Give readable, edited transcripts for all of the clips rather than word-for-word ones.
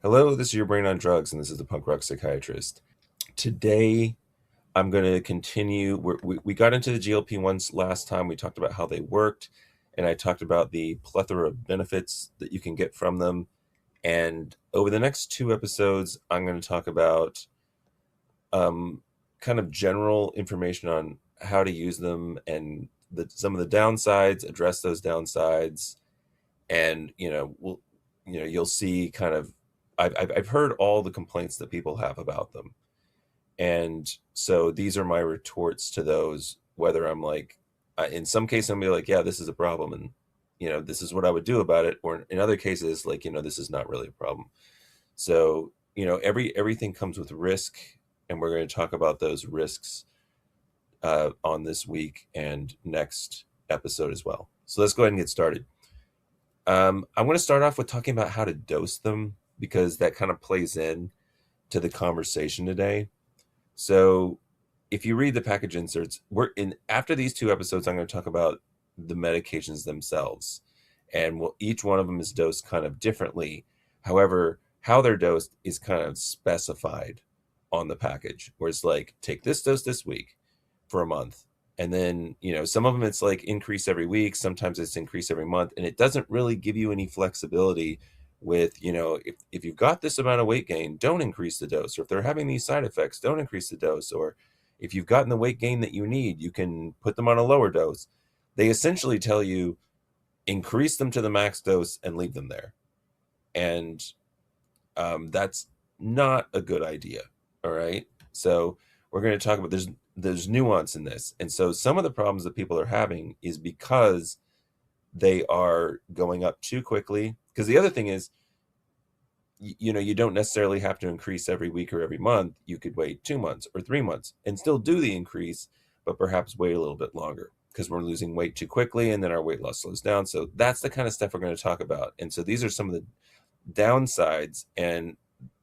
Hello, this is your brain on drugs, and this is the punk rock psychiatrist. Today, I'm going to continue. We got into the GLP-1s last time. We talked about how they worked, and I talked about the plethora of benefits that you can get from them. And over the next two episodes, I'm going to talk about um, kind of general information on how to use them and some of the downsides, address those downsides, and you'll see kind of I've heard all the complaints that people have about them, and so these are my retorts to those. Whether I'm like, in some cases I'm gonna be like, yeah, this is a problem, and this is what I would do about it, or in other cases, like, this is not really a problem. So everything comes with risk, and we're going to talk about those risks on this week and next episode as well. So let's go ahead and get started. I'm going to start off with talking about how to dose them because that kind of plays in to the conversation today. So, if you read the package inserts, after these two episodes, I'm going to talk about the medications themselves, and each one of them is dosed kind of differently. However, how they're dosed is kind of specified on the package, where it's like, take this dose this week for a month, and then some of them it's like increase every week, sometimes it's increase every month, and it doesn't really give you any flexibility with if you've got this amount of weight gain, don't increase the dose, or if they're having these side effects, don't increase the dose, or if you've gotten the weight gain that you need, you can put them on a lower dose. They essentially tell you increase them to the max dose and leave them there, and that's not a good idea. All right, so we're going to talk about there's nuance in this. And so some of the problems that people are having is because they are going up too quickly. Because the other thing is, you don't necessarily have to increase every week or every month. You could wait 2 months or 3 months and still do the increase, but perhaps wait a little bit longer because we're losing weight too quickly and then our weight loss slows down. So that's the kind of stuff we're going to talk about. And so these are some of the downsides, and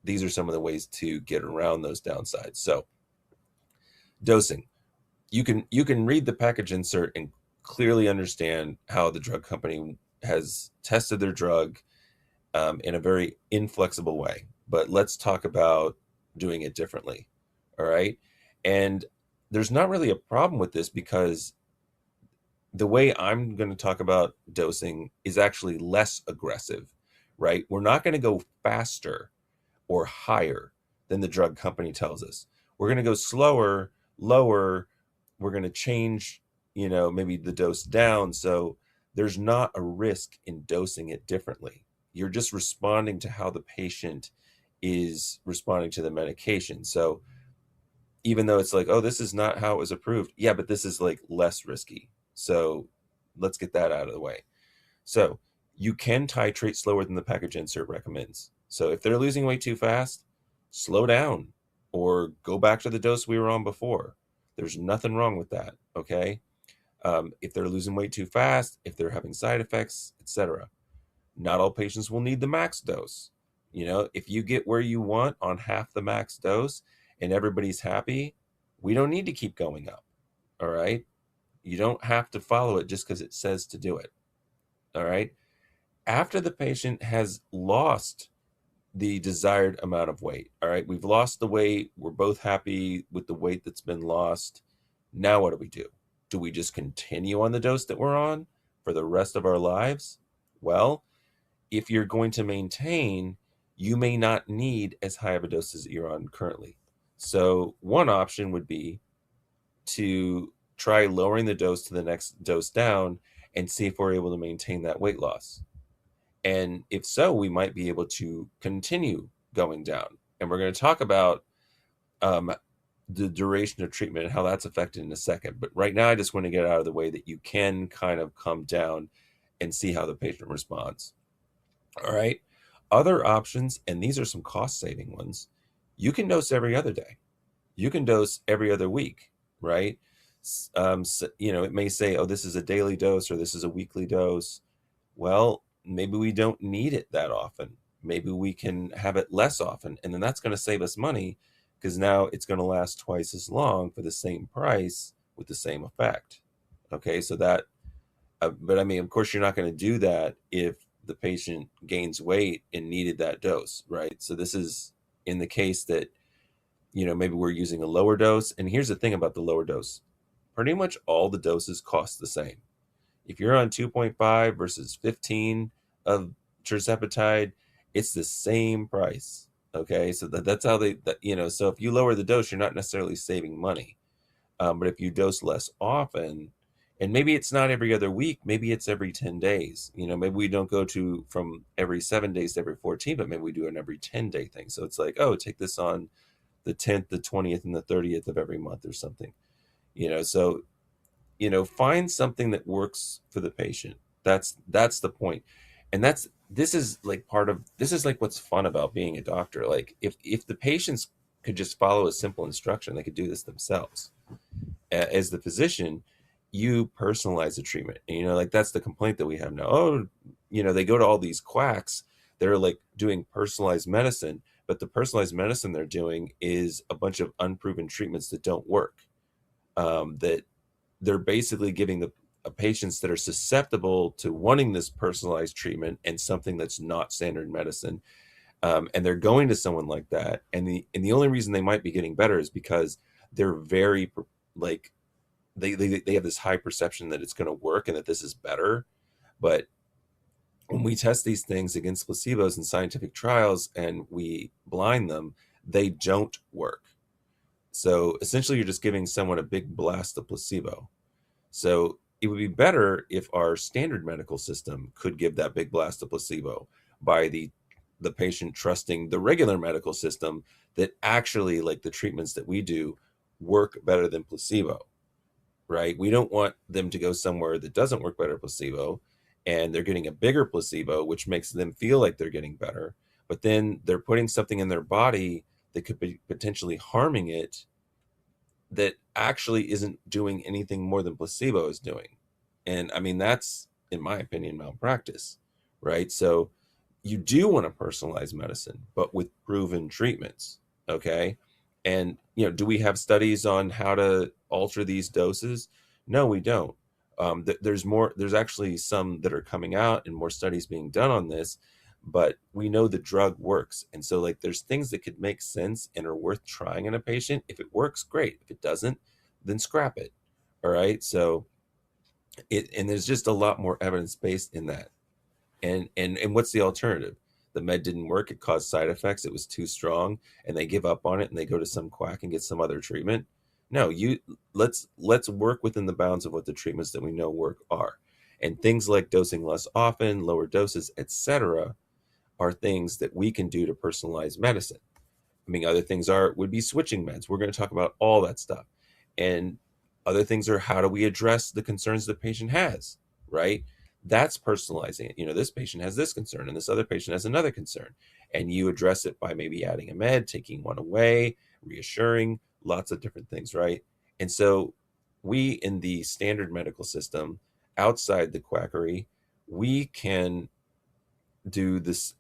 these are some of the ways to get around those downsides. So dosing, you can read the package insert and clearly understand how the drug company has tested their drug in a very inflexible way. But let's talk about doing it differently. All right. And there's not really a problem with this because the way I'm going to talk about dosing is actually less aggressive, right? We're not going to go faster or higher than the drug company tells us. We're going to go slower, lower. We're going to change, maybe the dose down. So there's not a risk in dosing it differently. You're just responding to how the patient is responding to the medication. So even though it's like, oh, this is not how it was approved. Yeah, but this is like less risky. So let's get that out of the way. So you can titrate slower than the package insert recommends. So if they're losing weight too fast, slow down or go back to the dose we were on before. There's nothing wrong with that. Okay. If they're losing weight too fast, if they're having side effects, etc., not all patients will need the max dose. If you get where you want on half the max dose and everybody's happy, we don't need to keep going up. All right. You don't have to follow it just because it says to do it. All right. After the patient has lost the desired amount of weight, all right, we've lost the weight. We're both happy with the weight that's been lost. Now, what do we do? Do we just continue on the dose that we're on for the rest of our lives? Well, if you're going to maintain, you may not need as high of a dose as you're on currently. So one option would be to try lowering the dose to the next dose down and see if we're able to maintain that weight loss. And if so, we might be able to continue going down. And we're going to talk about the duration of treatment and how that's affected in a second. But right now, I just want to get out of the way that you can kind of come down and see how the patient responds. All right. Other options, and these are some cost saving ones, you can dose every other day. You can dose every other week, right? So, it may say, oh, this is a daily dose or this is a weekly dose. Well, maybe we don't need it that often. Maybe we can have it less often. And then that's going to save us money because now it's going to last twice as long for the same price with the same effect. Okay. So that, but I mean, of course, you're not going to do that if the patient gains weight and needed that dose, right? So this is in the case that, maybe we're using a lower dose. And here's the thing about the lower dose. Pretty much all the doses cost the same. If you're on 2.5 versus 15 of tirzepatide, it's the same price. Okay, so that's how so if you lower the dose, you're not necessarily saving money. But if you dose less often, and maybe it's not every other week, maybe it's every 10 days. Maybe we don't go to from every 7 days to every 14, but maybe we do an every 10-day thing. So it's like, oh, take this on the 10th, the 20th, and the 30th of every month or something. So find something that works for the patient. That's the point. And this is like what's fun about being a doctor. Like if the patients could just follow a simple instruction, they could do this themselves. As the physician, you personalize the treatment. And like that's the complaint that we have now. Oh, they go to all these quacks that are like doing personalized medicine, but the personalized medicine they're doing is a bunch of unproven treatments that don't work. That they're basically giving the patients that are susceptible to wanting this personalized treatment and something that's not standard medicine. And they're going to someone like that. And the only reason they might be getting better is because they're very like, they have this high perception that it's going to work and that this is better. But when we test these things against placebos in scientific trials and we blind them, they don't work. So essentially, you're just giving someone a big blast of placebo. So it would be better if our standard medical system could give that big blast of placebo by the patient trusting the regular medical system that actually, like the treatments that we do, work better than placebo, right? We don't want them to go somewhere that doesn't work better than placebo and they're getting a bigger placebo, which makes them feel like they're getting better. But then they're putting something in their body that could be potentially harming it, that actually isn't doing anything more than placebo is doing. And I mean, that's, in my opinion, malpractice, right? So you do want to personalize medicine, but with proven treatments. Okay. And, do we have studies on how to alter these doses? No, we don't. There's actually some that are coming out and more studies being done on this, but we know the drug works. And so like there's things that could make sense and are worth trying in a patient. If it works, great. If it doesn't, then scrap it. All right. So and there's just a lot more evidence based in that. And what's the alternative? The med didn't work, it caused side effects, it was too strong, and they give up on it and they go to some quack and get some other treatment. No, let's work within the bounds of what the treatments that we know work are. And things like dosing less often, lower doses, etc., are things that we can do to personalize medicine. I mean, other things would be switching meds. We're going to talk about all that stuff. And other things are, how do we address the concerns the patient has, right? That's personalizing it. This patient has this concern and this other patient has another concern. And you address it by maybe adding a med, taking one away, reassuring, lots of different things, right? And so we in the standard medical system, outside the quackery, we can do this,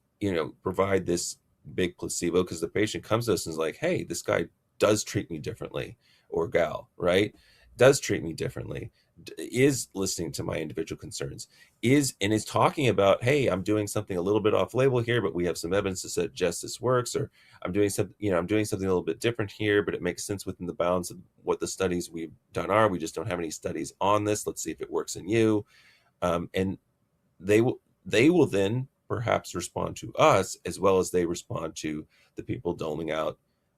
provide this big placebo because the patient comes to us and is like, hey, this guy does treat me differently, or gal, right? Does treat me differently, is listening to my individual concerns, is talking about, hey, I'm doing something a little bit off label here, but we have some evidence to suggest this works, or I'm doing something, I'm doing something a little bit different here, but it makes sense within the bounds of what the studies we've done are. We just don't have any studies on this. Let's see if it works in you. And they will then perhaps respond to us as well as they respond to the people doling out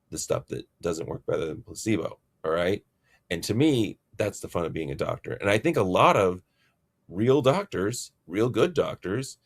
the stuff that doesn't work better than placebo. All right. And to me, that's the fun of being a doctor. And I think a lot of real doctors, real good doctors,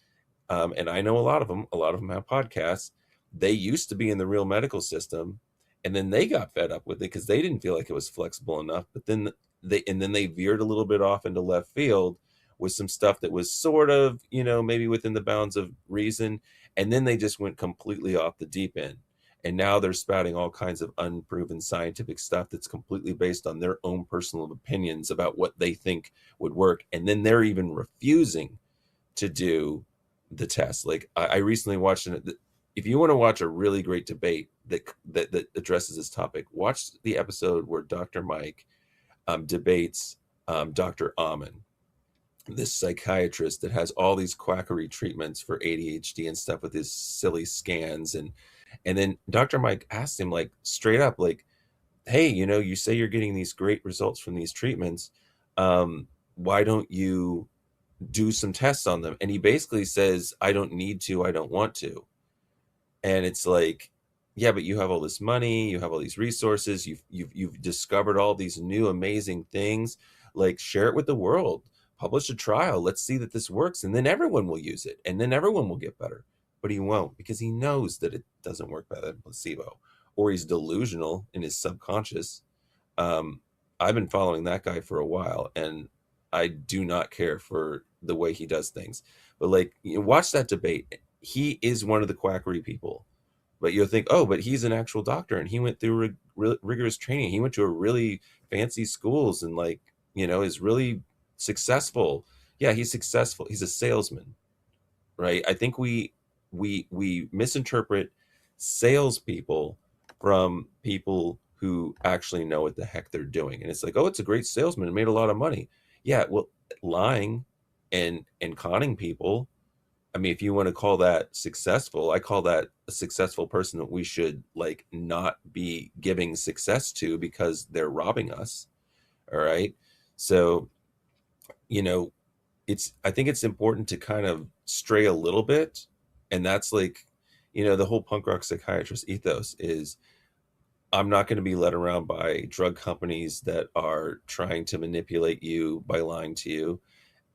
and I know a lot of them have podcasts. They used to be in the real medical system, and then they got fed up with it because they didn't feel like it was flexible enough. But then they veered a little bit off into left field with some stuff that was sort of, maybe within the bounds of reason. And then they just went completely off the deep end. And now they're spouting all kinds of unproven scientific stuff that's completely based on their own personal opinions about what they think would work. And then they're even refusing to do the test. Like I recently watched if you want to watch a really great debate that addresses this topic, watch the episode where Dr. Mike debates Dr. Amen. this psychiatrist that has all these quackery treatments for ADHD and stuff with his silly scans. And then Dr. Mike asked him, like, straight up, like, hey, you say you're getting these great results from these treatments. Why don't you do some tests on them? And he basically says, I don't need to, I don't want to. And it's like, yeah, but you have all this money, you have all these resources, you've discovered all these new amazing things. Like, share it with the world, publish a trial, let's see that this works, and then everyone will use it, and then everyone will get better. But he won't, because he knows that it doesn't work better than placebo, or he's delusional in his subconscious. um, I've been following that guy for a while, and I do not care for the way he does things. But, like, watch that debate. He is one of the quackery people, but you'll think, oh, but he's an actual doctor, and he went through rigorous training. He went to a really fancy schools, and, like, is really successful. Yeah, he's successful. He's a salesman, right? I think we misinterpret salespeople from people who actually know what the heck they're doing. And it's like, oh, it's a great salesman and made a lot of money. Yeah, well, lying and conning people. I mean, if you want to call that successful, I call that a successful person that we should, like, not be giving success to because they're robbing us. All right. So, you know, I think it's important to kind of stray a little bit. And that's like, the whole punk rock psychiatrist ethos is, I'm not going to be led around by drug companies that are trying to manipulate you by lying to you.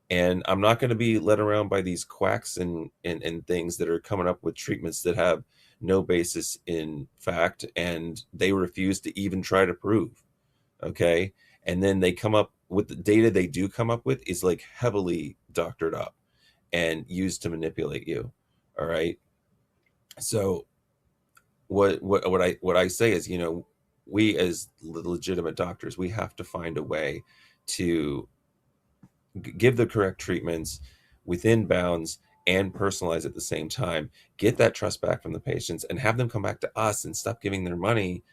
And I'm not going to be led around by these quacks and things that are coming up with treatments that have no basis in fact, and they refuse to even try to prove. Okay. And then they come up with the data they do come up with is, like, heavily doctored up and used to manipulate you. All right. So what I say is, we as legitimate doctors, we have to find a way to give the correct treatments within bounds and personalize at the same time, get that trust back from the patients, and have them come back to us and stop giving their money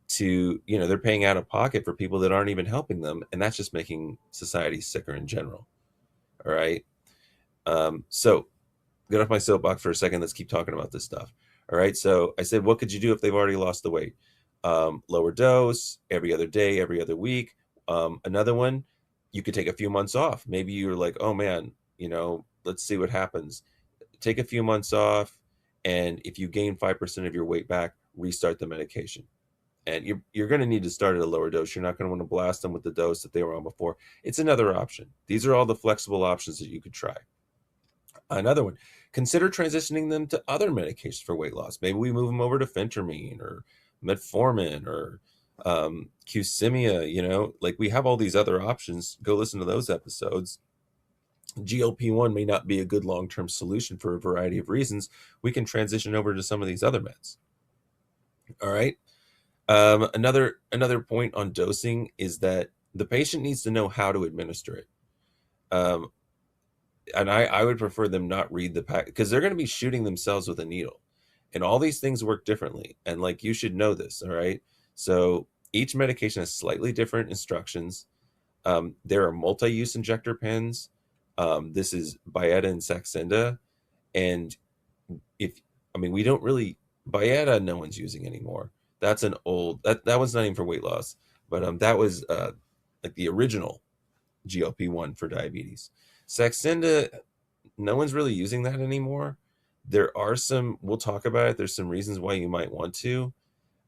to, they're paying out of pocket for people that aren't even helping them, and that's just making society sicker in general. All right. So get off my soapbox for a second. Let's keep talking about this stuff. All right. So I said, what could you do if they've already lost the weight? Lower dose, every other day, every other week. Another one, you could take a few months off. Maybe you're like, oh man, let's see what happens. Take a few months off. And if you gain 5% of your weight back, restart the medication. And you're going to need to start at a lower dose. You're not going to want to blast them with the dose that they were on before. It's another option. These are all the flexible options that you could try. Another one, consider transitioning them to other medications for weight loss. Maybe we move them over to phentermine or metformin or Qsimia. Like, we have all these other options. Go listen to those episodes. GLP-1 may not be a good long-term solution for a variety of reasons. We can transition over to some of these other meds. All right. Another point on dosing is that the patient needs to know how to administer it. And I would prefer them not read the pack, because they're going to be shooting themselves with a needle, and all these things work differently. And, like, you should know this. All right. So each medication has slightly different instructions. There are multi-use injector pens. This is Byetta and Saxenda. And we don't really, Byetta, no one's using anymore. That's an old, that one's not even for weight loss, but that was like the original GLP-1 for diabetes. Saxenda, no one's really using that anymore. There are some, we'll talk about it. There's some reasons why you might want to.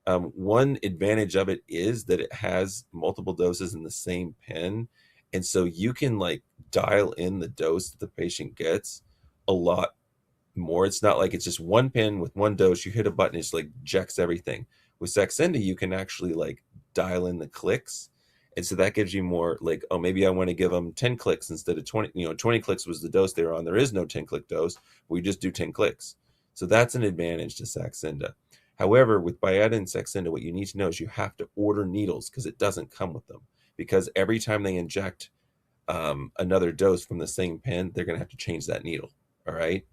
One advantage of it is that it has multiple doses in the same pen. And so you can, like, dial in the dose that the patient gets a lot more. It's not like it's just one pen with one dose. You hit a button, it's like ejects everything. With Saxenda, you can actually, like, dial in the clicks. And so that gives you more, like, oh, maybe I want to give them 10 clicks instead of 20. 20 clicks was the dose they were on. There is no 10-click dose. We just do 10 clicks. So that's an advantage to Saxenda. However, with Byetta and Saxenda, what you need to know is you have to order needles, because it doesn't come with them. Because every time they inject another dose from the same pen, they're going to have to change that needle. All right.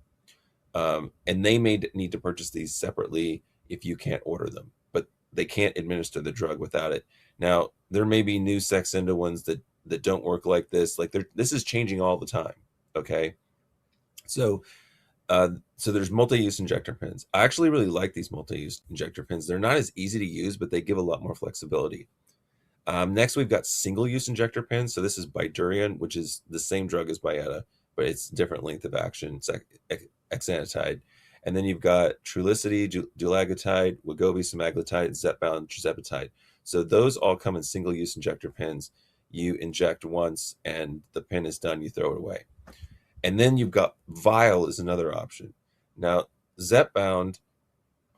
And they may need to purchase these separately if you can't order them, but they can't administer the drug without it. Now, there may be new Saxenda ones that that don't work like this. Like this is changing all the time. Okay, so so there's multi-use injector pins. I actually really like these multi-use injector pins. They're not as easy to use, but they give a lot more flexibility. Next, we've got single-use injector pins. So this is Bydureon, which is the same drug as Byetta, but it's different length of action. It's exenatide. And then you've got Trulicity, dulaglutide, Wegovy, semaglutide, Zepbound, tirzepatide. So those all come in single-use injector pins. You inject once, and the pin is done. You throw it away. And then you've got vial is another option. Now, Zepbound,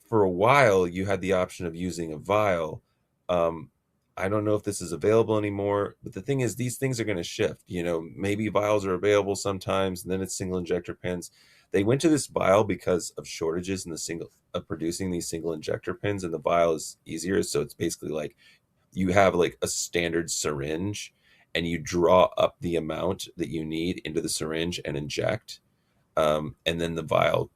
for a while, you had the option of using a vial. Um, I don't know if this is available anymore, but the thing is, these things are going to shift. Maybe vials are available sometimes, and then it's single injector pins. They went to this vial because of shortages in the single of producing these single injector pins, and the vial is easier. So it's basically like you have like a standard syringe, and you draw up the amount that you need into the syringe and inject, and then the vial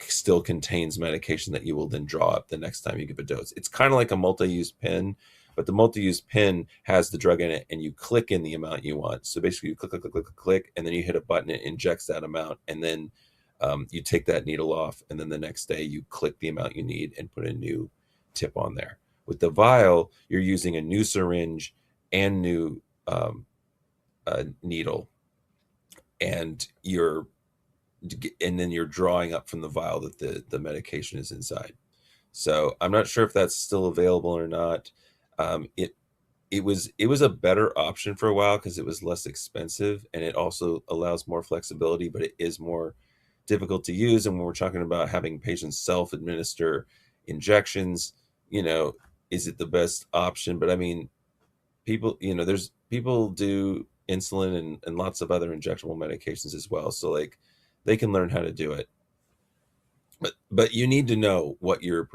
still contains medication that you will then draw up the next time you give a dose. It's kind of like a multi-use pen, but the multi-use pen has the drug in it, and you click in the amount you want. So basically, you click, click, click, click, click, and then you hit a button, it injects that amount, and then you take that needle off, and then the next day you click the amount you need and put a new tip on there. With the vial, you're using a new syringe and new needle, and then you're drawing up from the vial that the medication is inside. So I'm not sure if that's still available or not. It was a better option for a while because it was less expensive, and it also allows more flexibility, but it is more difficult to use. And when we're talking about having patients self-administer injections, is it the best option? But I mean, there's people do insulin and lots of other injectable medications as well. So like they can learn how to do it. But you need to know what you're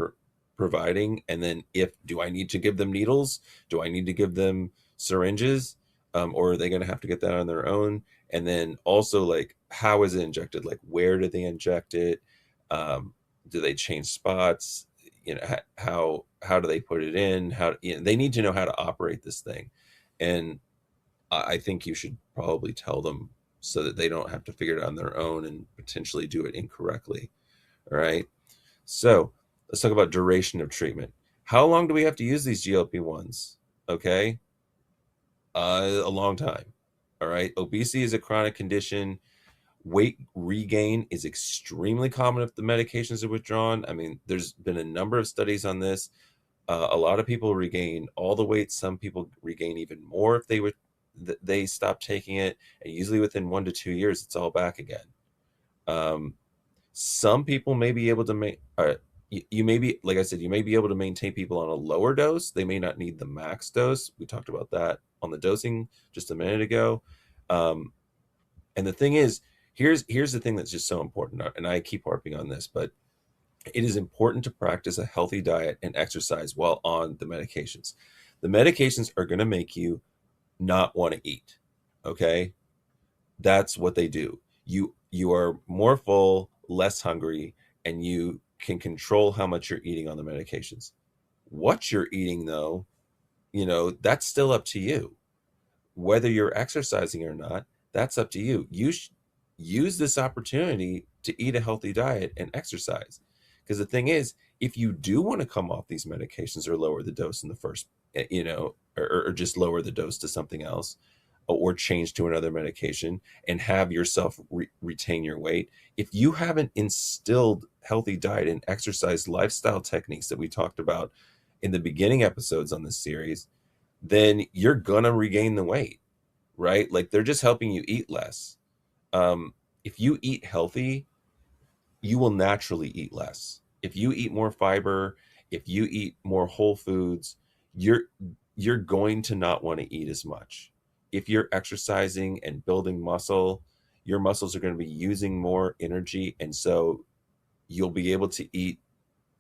providing, and then do I need to give them needles? Do I need to give them syringes? Or are they going to have to get that on their own? And then also, like, how is it injected? Like, where do they inject it? Do they change spots? How do they put it in? They need to know how to operate this thing, and I think you should probably tell them so that they don't have to figure it out on their own and potentially do it incorrectly. All right. So let's talk about duration of treatment. How long do we have to use these GLP-1s? Okay. A long time. All right. Obesity is a chronic condition. Weight regain is extremely common if the medications are withdrawn. I mean, there's been a number of studies on this. A lot of people regain all the weight. Some people regain even more if they stop taking it. And usually within 1 to 2 years, it's all back again. Some people may be able to you may be, like I said, you may be able to maintain people on a lower dose. They may not need the max dose. We talked about that on the dosing just a minute ago. And the thing is, here's the thing that's just so important, and I keep harping on this, but it is important to practice a healthy diet and exercise while on the medications. The medications are going to make you not want to eat. Okay? That's what they do. You are more full, less hungry, and you can control how much you're eating on the medications. What you're eating, though, that's still up to you. Whether you're exercising or not, that's up to you. You use this opportunity to eat a healthy diet and exercise. Because the thing is, if you do want to come off these medications or lower the dose in the first, or just lower the dose to something else, or change to another medication and have yourself retain your weight, if you haven't instilled healthy diet and exercise lifestyle techniques that we talked about in the beginning episodes on this series, then you're gonna regain the weight, right? Like they're just helping you eat less. If you eat healthy, you will naturally eat less. If you eat more fiber, if you eat more whole foods, you're going to not want to eat as much. If you're exercising and building muscle, your muscles are going to be using more energy, and so you'll be able to eat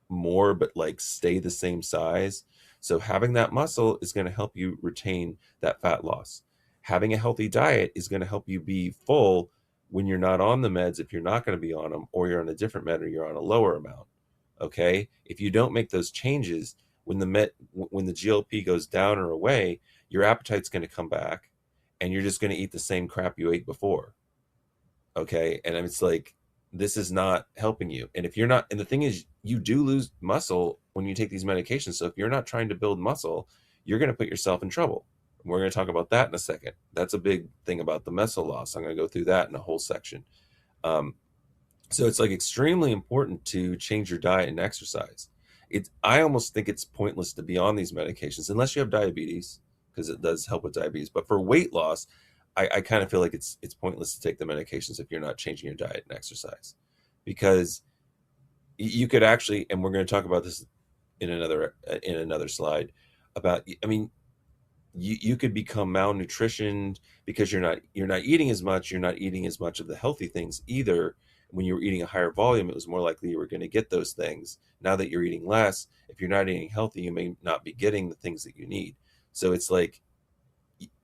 more but like stay the same size. So having that muscle is going to help you retain that fat loss. Having a healthy diet is going to help you be full when you're not on the meds, if you're not going to be on them, or you're on a different med, or you're on a lower amount. Okay? If you don't make those changes, when the GLP goes down or away, your appetite's going to come back, and you're just going to eat the same crap you ate before. Okay. And it's like, this is not helping you. And if you're not, and the thing is, you do lose muscle when you take these medications. So if you're not trying to build muscle, you're going to put yourself in trouble. We're going to talk about that in a second. That's a big thing about the muscle loss. I'm going to go through that in a whole section. So it's like extremely important to change your diet and exercise. I almost think it's pointless to be on these medications unless you have diabetes, because it does help with diabetes. But for weight loss, I kind of feel like it's pointless to take the medications if you're not changing your diet and exercise, because you could actually, and we're going to talk about this in another slide about, I mean, you could become malnutritioned because you're not eating as much. You're not eating as much of the healthy things either. When you were eating a higher volume, it was more likely you were going to get those things. Now that you're eating less, if you're not eating healthy, you may not be getting the things that you need. So it's like,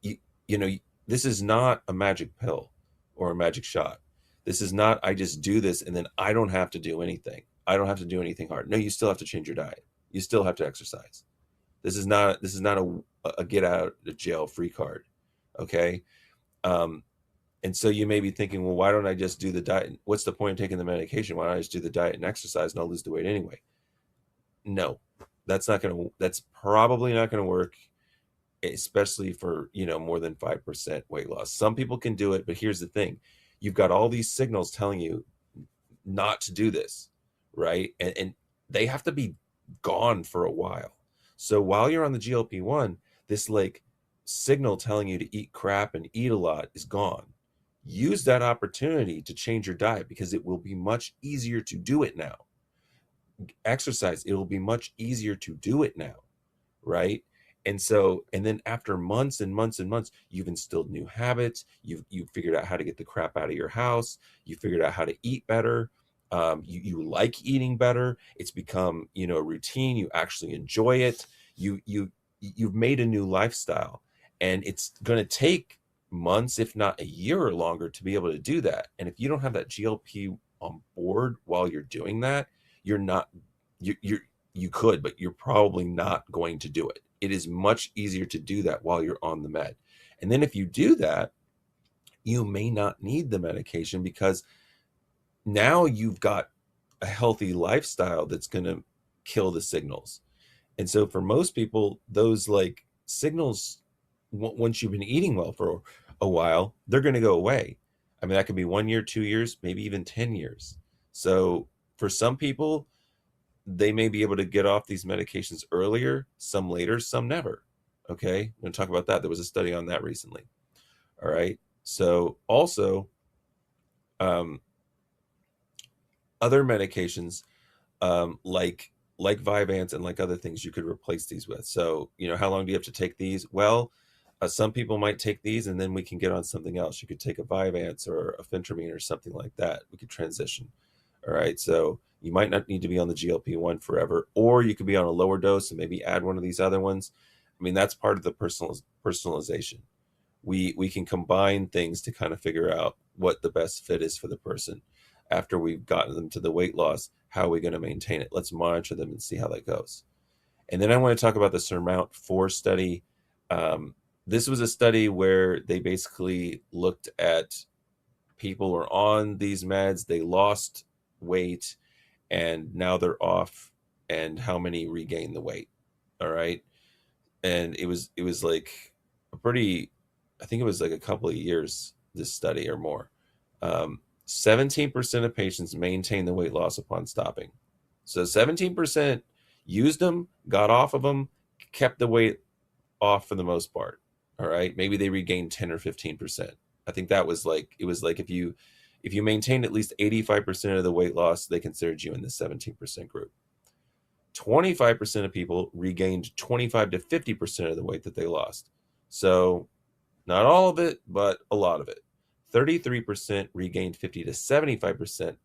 you, you know, this is not a magic pill or a magic shot. This is not, I just do this and then I don't have to do anything. I don't have to do anything hard. No, you still have to change your diet. You still have to exercise. This is not a get out of jail free card. Okay. Um, and so you may be thinking, well, why don't I just do the diet? What's the point of taking the medication? Why don't I just do the diet and exercise and I'll lose the weight anyway? No, that's probably not going to work, especially for, more than 5% weight loss. Some people can do it, but here's the thing. You've got all these signals telling you not to do this, right? And they have to be gone for a while. So while you're on the GLP-1, this like signal telling you to eat crap and eat a lot is gone. Use that opportunity to change your diet because it will be much easier to do it now. Exercise, it will be much easier to do it now, right? And then after months and months and months, you've instilled new habits. You've figured out how to get the crap out of your house. You figured out how to eat better. You like eating better. It's become, a routine. You actually enjoy it. You've made a new lifestyle, and it's going to take months, if not a year or longer, to be able to do that. And if you don't have that GLP on board while you're doing that, you're not, you could, but you're probably not going to do it. It is much easier to do that while you're on the med. And then if you do that, you may not need the medication because now you've got a healthy lifestyle that's going to kill the signals. And so for most people, those like signals, once you've been eating well for a while, they're going to go away. I mean, that could be 1 year, 2 years, maybe even 10 years. So for some people, they may be able to get off these medications earlier, some later, some never. Okay, I'm going to talk about that. There was a study on that recently. All right. So also, other medications, like Vyvanse and like other things, you could replace these with. So, how long do you have to take these? Well, some people might take these and then we can get on something else. You could take a Vyvanse or a phentermine or something like that. We could transition. All right. So you might not need to be on the GLP-1 forever, or you could be on a lower dose and maybe add one of these other ones. I mean, that's part of the personalization. We can combine things to kind of figure out what the best fit is for the person. After we've gotten them to the weight loss, how are we going to maintain it? Let's monitor them and see how that goes. And then I want to talk about the Surmount 4 study. This was a study where they basically looked at people who are on these meds, they lost weight, and now they're off, and how many regain the weight. All right. And it was like a pretty, I think it was like a couple of years, this study or more. 17% of patients maintained the weight loss upon stopping. So 17% used them, got off of them, kept the weight off for the most part. All right. Maybe they regained 10 or 15%. I think that was like, it was like if you maintained at least 85% of the weight loss, they considered you in the 17% group. 25% of people regained 25 to 50% of the weight that they lost. So not all of it, but a lot of it. 33% regained 50 to 75%,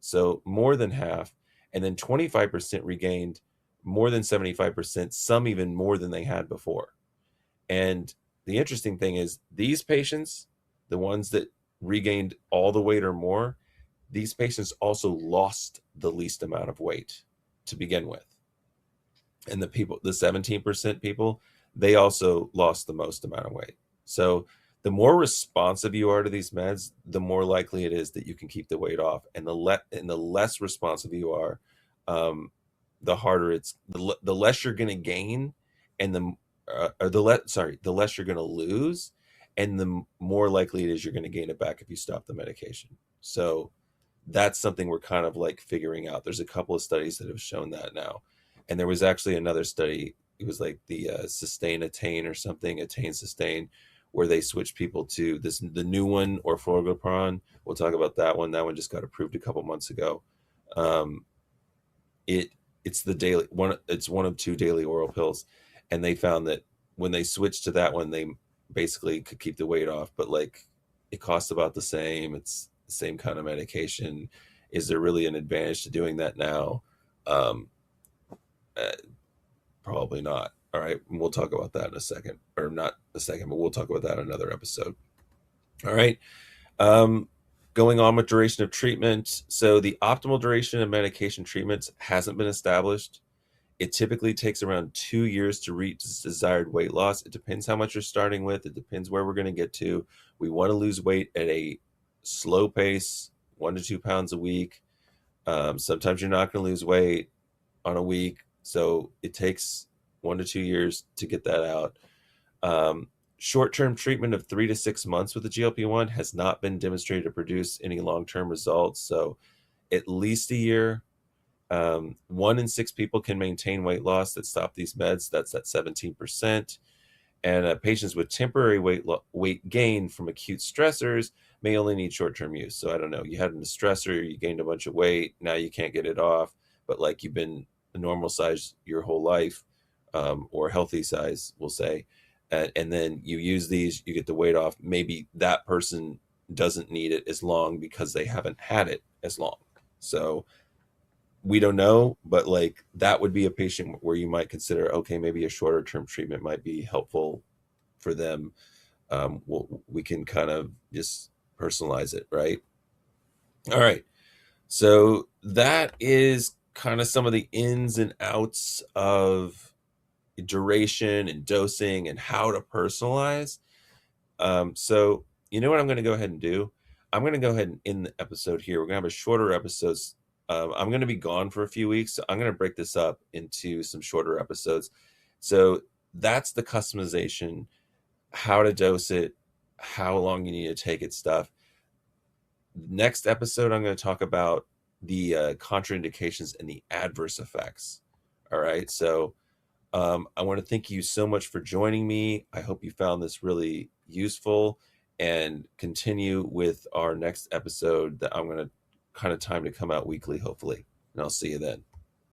so more than half. And then 25% regained more than 75%, some even more than they had before. And the interesting thing is these patients, the ones that regained all the weight or more, these patients also lost the least amount of weight to begin with. And the 17% people, they also lost the most amount of weight. So The more responsive you are to these meds, the more likely it is that you can keep the weight off, and the less responsive you are, um, the harder the less you're going to gain, and the less you're going to lose, and the more likely it is you're going to gain it back if you stop the medication. So that's something we're kind of like figuring out. There's a couple of studies that have shown that now, and there was actually another study. It was like the sustain attain or something, attain sustain, where they switched people to the new one, or orforglipron. We'll talk about that one. That one just got approved a couple months ago. Um, it it's the daily one. It's one of two daily oral pills, and they found that when they switched to that one, they basically could keep the weight off, but like it costs about the same. It's the same kind of medication. Is there really an advantage to doing that now? Um, uh, Probably not. All right, and we'll talk about that in a second, or not a second, but we'll talk about that in another episode. All right. Um, Going on with duration of treatment. So the optimal duration of medication treatments hasn't been established. It typically takes around 2 years to reach desired weight loss. It depends how much you're starting with. It depends where we're going to get to. We want to lose weight at a slow pace, 1 to 2 pounds a week. Sometimes you're not going to lose weight on a week. So it takes 1 to 2 years to get that out. Short-term treatment of 3 to 6 months with the GLP-1 has not been demonstrated to produce any long-term results. So at least a year. 1 in 6 people can maintain weight loss that stop these meds. That's at 17%. And patients with temporary weight gain from acute stressors may only need short-term use. So I don't know, you had a stressor, you gained a bunch of weight, now you can't get it off, but like you've been a normal size your whole life, or healthy size, we'll say, and then you use these, you get the weight off. Maybe that person doesn't need it as long because they haven't had it as long. So we don't know, but like that would be a patient where you might consider, okay, maybe a shorter term treatment might be helpful for them. We can kind of just personalize it, right? All right. So that is kind of some of the ins and outs of duration and dosing and how to personalize. So you know what I'm going to go ahead and do? I'm going to go ahead and end the episode here. We're going to have a shorter episodes. I'm going to be gone for a few weeks, so I'm going to break this up into some shorter episodes. So that's the customization, how to dose it, how long you need to take it stuff. Next episode, I'm going to talk about the contraindications and the adverse effects. All right. So I want to thank you so much for joining me. I hope you found this really useful, and continue with our next episode that I'm going to kind of time to come out weekly, hopefully. And I'll see you then.